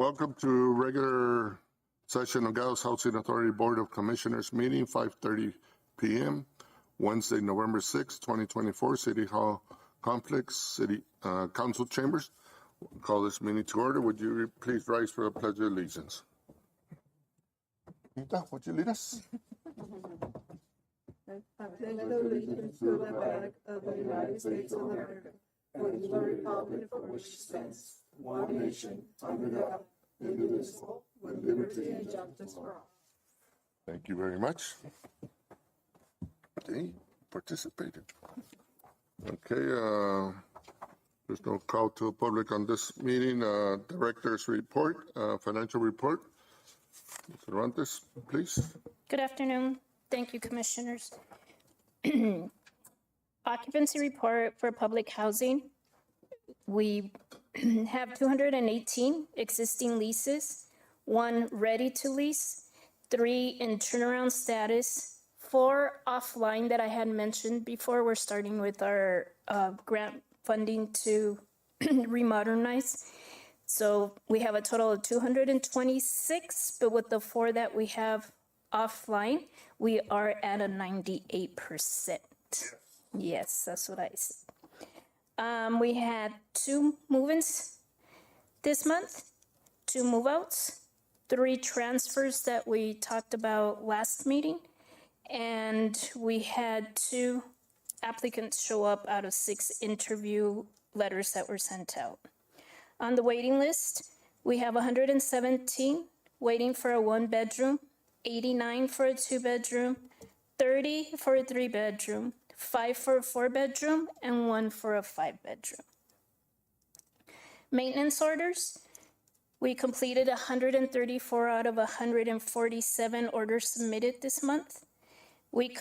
Welcome to regular session of Nogales Housing Authority Board of Commissioners meeting, 5:30 p.m., Wednesday, November 6, 2024, City Hall Complex, City Council Chambers. We'll call this meeting to order. Would you please rise for the Pledge of Allegiance? Rita, would you lead us? I pledge allegiance to the flag of the United States of America, and to the republic for which it stands, one nation, under God, indivisible, with liberty and justice for all. Thank you very much. They participated. Okay, there's no call to the public on this meeting. Director's report, financial report. Mr. Cervantes, please. Good afternoon. Thank you, Commissioners. Occupancy report for public housing. We have 218 existing leases, 1 ready to lease, 3 in turnaround status, 4 offline that I had mentioned before. We're starting with our grant funding to remodernize. So we have a total of 226, but with the 4 that we have offline, we are at a 98%. Yes, that's what I said. We had 2 move-ins this month, 2 move-outs, 3 transfers that we talked about last meeting, and we had 2 applicants show up out of 6 interview letters that were sent out. On the waiting list, we have 117 waiting for a 1-bedroom, 89 for a 2-bedroom, 30 for a 3-bedroom, 5 for a 4-bedroom, and 1 for a 5-bedroom. Maintenance orders, we completed 134 out of 147 orders submitted this month. We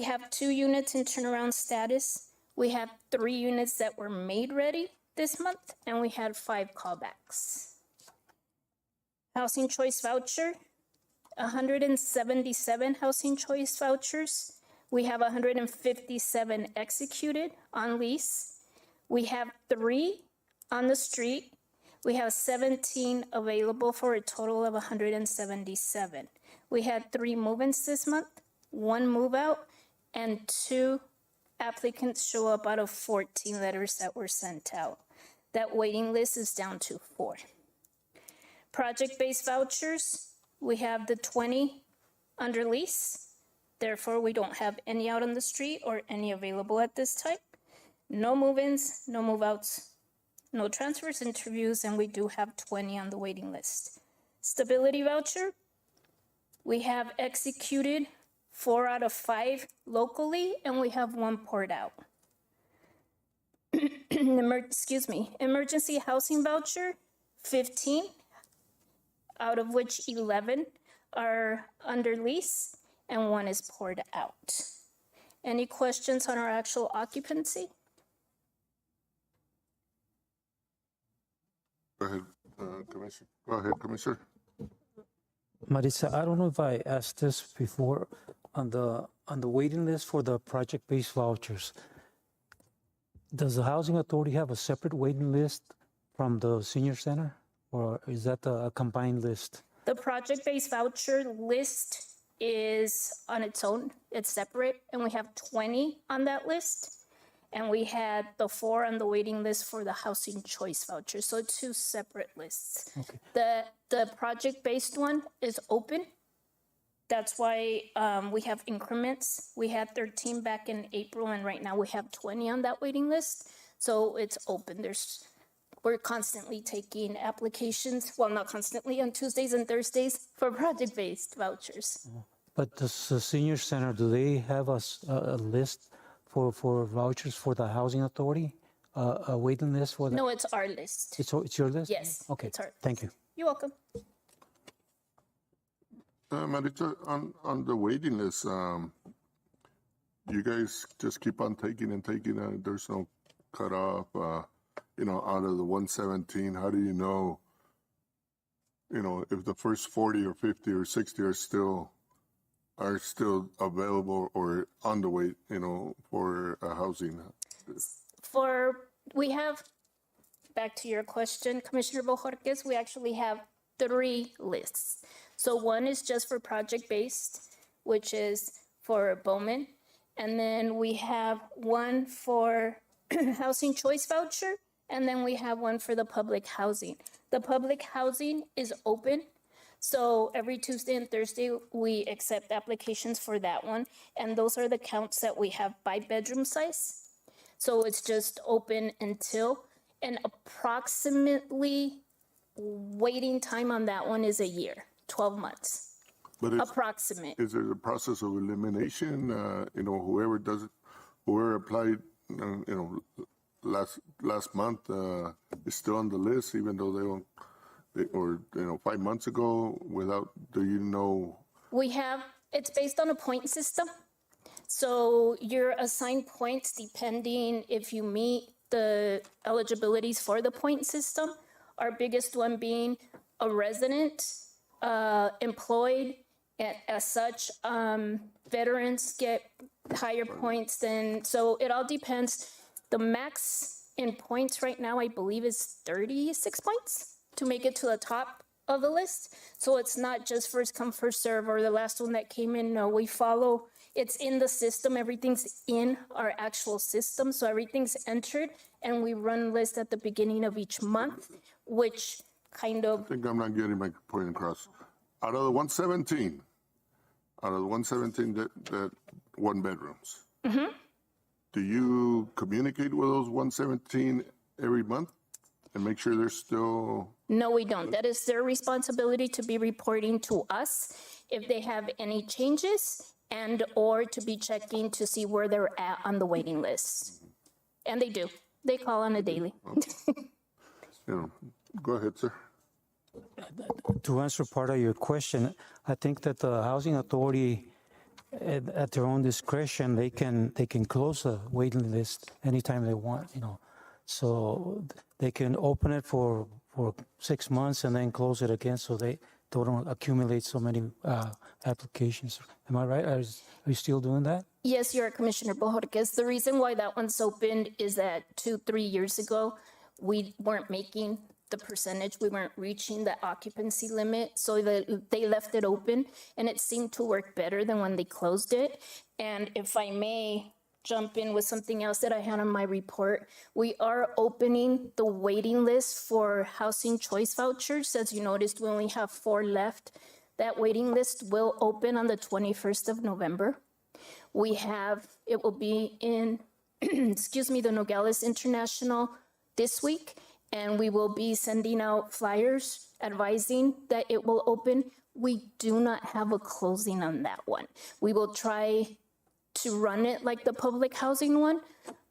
have 2 units in turnaround status. We have 3 units that were made ready this month, and we had 5 callbacks. Housing choice voucher, 177 housing choice vouchers. We have 157 executed on lease. We have 3 on the street. We have 17 available for a total of 177. We had 3 move-ins this month, 1 move-out, and 2 applicants show up out of 14 letters that were sent out. That waiting list is down to 4. Project-based vouchers, we have the 20 under lease. Therefore, we don't have any out on the street or any available at this time. No move-ins, no move-outs, no transfers, interviews, and we do have 20 on the waiting list. Stability voucher, we have executed 4 out of 5 locally, and we have 1 poured out. Emergency housing voucher, 15, out of which 11 are under lease, and 1 is poured out. Any questions on our actual occupancy? Go ahead, Commissioner. Go ahead, Commissioner. Marisa, I don't know if I asked this before on the waiting list for the project-based vouchers. Does the Housing Authority have a separate waiting list from the senior center, or is that a combined list? The project-based voucher list is on its own. It's separate, and we have 20 on that list. And we had the 4 on the waiting list for the housing choice voucher. So 2 separate lists. Okay. The project-based one is open. That's why we have increments. We had 13 back in April, and right now we have 20 on that waiting list. So it's open. We're constantly taking applications, well, not constantly, on Tuesdays and Thursdays for project-based vouchers. But the senior center, do they have a list for vouchers for the Housing Authority? A waiting list for that? No, it's our list. It's your list? Yes. Okay, it's our list. thank you. You're welcome. Marita, on the waiting list, you guys just keep on taking and taking, and there's no cutoff, out of the 117, how do you know, if the first 40 or 50 or 60 are still available or on the wait, for housing? We have back to your question, Commissioner Bojorquez, we actually have 3 lists. So one is just for project-based, which is for Bowman. And then we have one for housing choice voucher, and then we have one for the public housing. The public housing is open. So every Tuesday and Thursday, we accept applications for that one. And those are the counts that we have by bedroom size. So it's just open until, and approximately waiting time on that one is a year, 12 months, But it's, approximate. is there a process of elimination? Whoever does it, whoever applied, last month, is still on the list, even though or 5 months ago, do you know? It's based on a point system. So you're assigned points depending if you meet the eligibilities for the point system. Our biggest one being a resident, employed, and as such, veterans get higher points than, so it all depends. The max in points right now, I believe, is 36 points to make it to the top of the list. So it's not just first come, first serve, or the last one that came in. No, we follow, it's in the system. Everything's in our actual system. So everything's entered, and we run lists at the beginning of each month, which kind of, I think I'm not getting my point across. Out of the 117 that 1 bedrooms, do you communicate with those 117 every month and make sure they're still? no, we don't. That is their responsibility to be reporting to us if they have any changes and or to be checking to see where they're at on the waiting list. And they do. They call on a daily. Go ahead, sir. To answer part of your question, I think that the housing authority, at their own discretion, they can close the waiting list anytime they want, So they can open it for 6 months and then close it again, so they don't accumulate so many applications. Am I right? Are you still doing that? Yes, you are, Commissioner Bojorquez. The reason why that one's opened is that 2-3 years ago, we weren't making the percentage, we weren't reaching the occupancy limit, so they left it open, and it seemed to work better than when they closed it. And if I may jump in with something else that I had on my report, we are opening the waiting list for housing choice vouchers. As you noticed, we only have 4 left. That waiting list will open on the 21st of November. It will be in, the Nogales International this week, and we will be sending out flyers advising that it will open. We do not have a closing on that one. We will try to run it like the public housing one.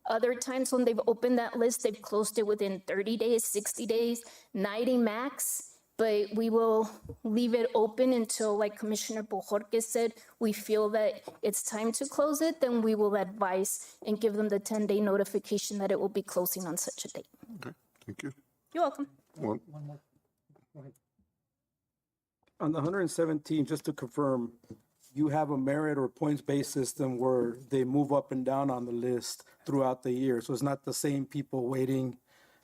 Other times when they've opened that list, they've closed it within 30 days, 60 days, 90 max. But we will leave it open until, like Commissioner Bojorquez said, we feel that it's time to close it, then we will advise and give them the 10-day notification that it will be closing on such a date. Okay, thank you. You're welcome. Well, On the 117, just to confirm, you have a merit or points-based system where they move up and down on the list throughout the year. So it's not the same people waiting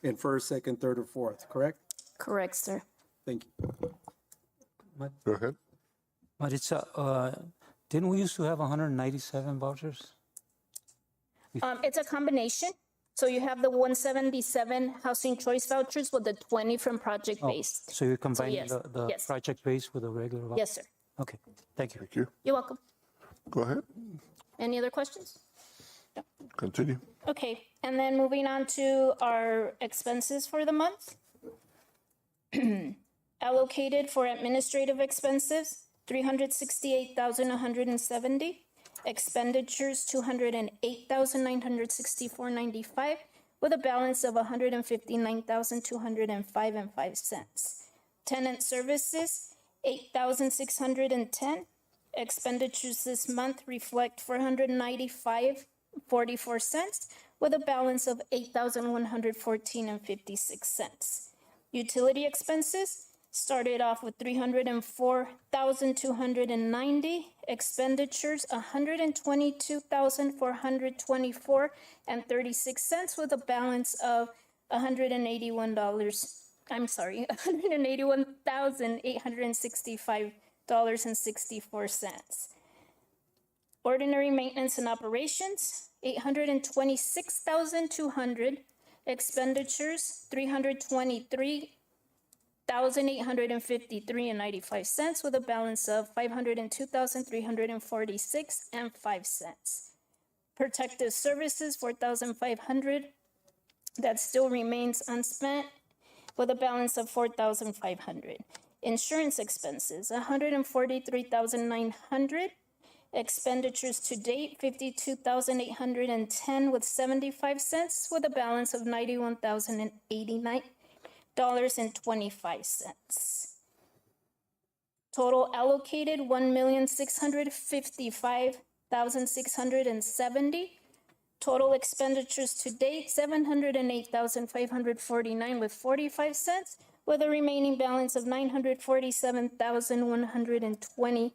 in first, second, third, or fourth, correct? Correct, sir. Thank you. go ahead. Maritza, didn't we used to have 197 vouchers? It's a combination. So you have the 177 housing choice vouchers with the 20 from project-based. So you're combining yes, the yes. project base with the regular voucher? Yes, sir. Okay, thank you. Thank you. You're welcome. Go ahead. Any other questions? Continue. Okay, and then moving on to our expenses for the month. Allocated for administrative expenses, 368,170. Expenditures, 208,964.95, with a balance of 159,205.05. Tenant services, 8,610. Expenditures this month reflect 495.44, with a balance of 8,114.56. Utility expenses started off with 304,290. Expenditures, 122,424.36, with a balance of $181, I'm sorry, $181,865.64. Ordinary maintenance and operations, $826,200. Expenditures, $323,853.95, with a balance of $502,346.05. Protective services, $4,500. That still remains unspent, with a balance of $4,500. Insurance expenses, $143,900. Expenditures to date, $52,810 with 75 cents, with a balance of $91,089.25. Total allocated, $1,655,670. Total expenditures to date, $708,549 with 45 cents, with a remaining balance of $947,120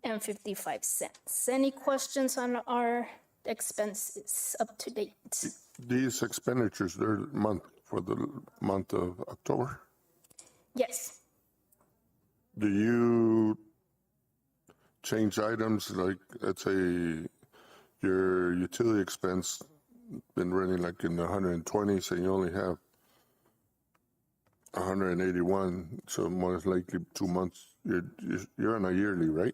and 55 cents. Any questions on our expenses up to date? These expenditures, they're for the month of October. Yes, Do you change items like, let's say, your utility expense been running like in the 120s and you only have 181, so most likely 2 months, you're on a yearly, right?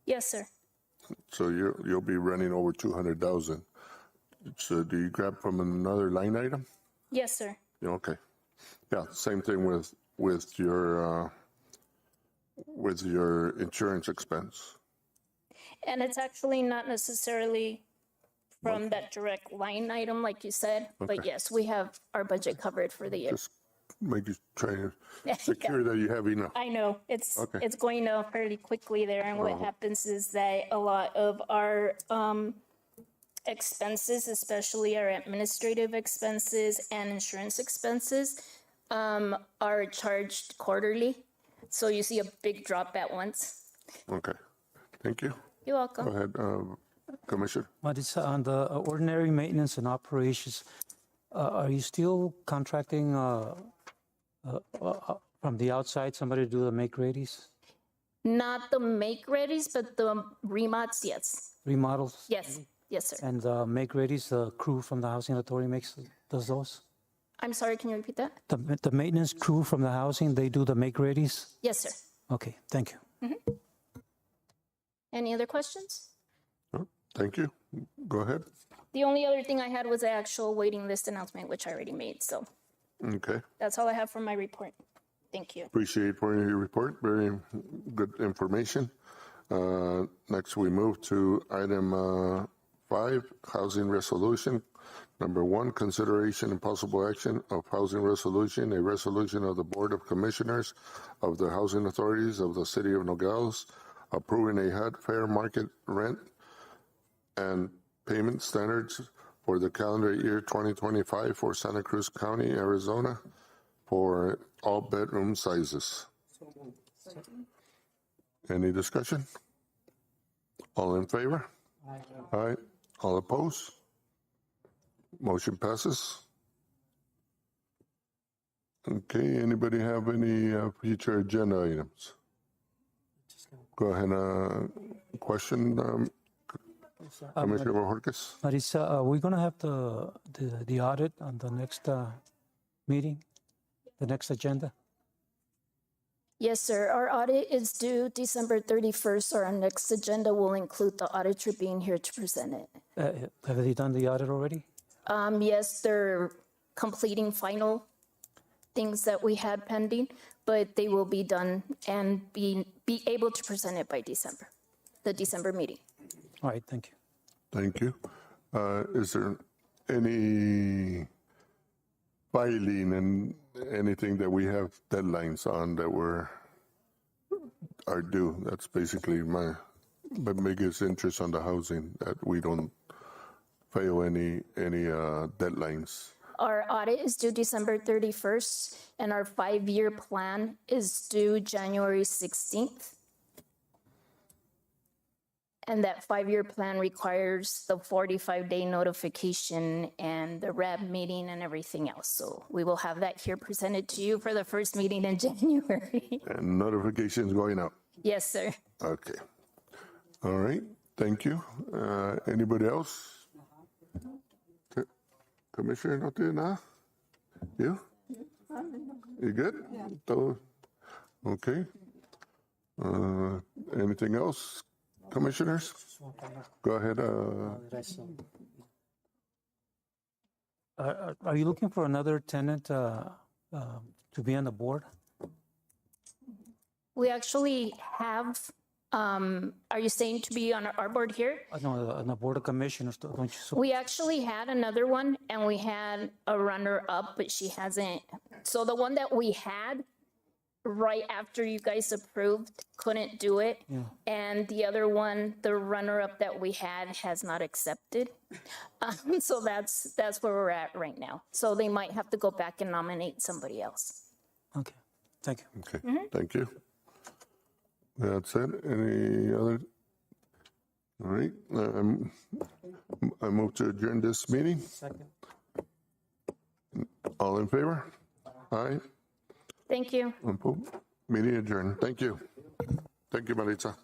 yes, sir. So you'll be running over 200,000. So do you grab from another line item? Yes, sir. Yeah, okay. Yeah, same thing with your insurance expense. And it's actually not necessarily from that direct line item, like you said, but yes, we have our budget covered for the year. Just try to secure that you have enough. I know, it's Okay. it's going up fairly quickly there, and what happens is that a lot of our expenses, especially our administrative expenses and insurance expenses, are charged quarterly. So you see a big drop at once. Okay, thank you. You're welcome. Go ahead, Commissioner. Marisa, on the ordinary maintenance and operations, are you still contracting from the outside, somebody to do the make-readies, Not the make-readies, but the remods, yes. remodels? Yes, yes, sir. And make-readies, the crew from the housing authority does those? I'm sorry, can you repeat that? The maintenance crew from the housing, they do the make-readies? Yes, sir. Okay, thank you. Any other questions? Thank you. Go ahead. The only other thing I had was the actual waiting list announcement, which I already made. So Okay, that's all I have for my report. Thank you. appreciate for your report. Very good information. Next, we move to item 5, housing resolution. Number 1, consideration and possible action of housing resolution, a resolution of the Board of Commissioners of the Housing Authorities of the City of Nogales approving a HUD fair market rent and payment standards for the calendar year 2025 for Santa Cruz County, Arizona, for all bedroom sizes. Any discussion? All in favor? Aye. All opposed? Motion passes. Okay, anybody have any future agenda items? Go ahead, question, Commissioner Bojorquez? Marisa, are we going to have the audit on the next meeting, the next agenda? Yes, sir. Our audit is due December 31st. Our next agenda will include the auditor being here to present it. Have they done the audit already? Yes, they're completing final things that we had pending, but they will be done and be able to present it by December, the December meeting. All right, thank you. Thank you. Is there any filing and anything that we have deadlines on that are due? That's basically my biggest interest on the housing, that we don't fail any deadlines. Our audit is due December 31st, and our 5-year plan is due January 16th. And that 5-year plan requires the 45-day notification and the RAB meeting and everything else. So we will have that here presented to you for the first meeting in January. And notifications going out. Yes, sir. Okay. All right, thank you. Anybody else? Commissioner, no tiene nada? You? You good? Todo- Okay. Anything else, commissioners? Go ahead. Are you looking for another tenant to be on the board? We actually have, are you saying to be on our board here? No, on the board of commissioners, don't you? We actually had another one and we had a runner-up, but she hasn't. So the one that we had right after you guys approved couldn't do it. And the other one, the runner-up that we had has not accepted. So that's where we're at right now. So they might have to go back and nominate somebody else. Okay, thank you. Okay, thank you. That's it. Any other? All right. I move to adjourn this meeting. Second. All in favor? Aye. Thank you. Meeting adjourned. Thank you. Thank you, Maritza.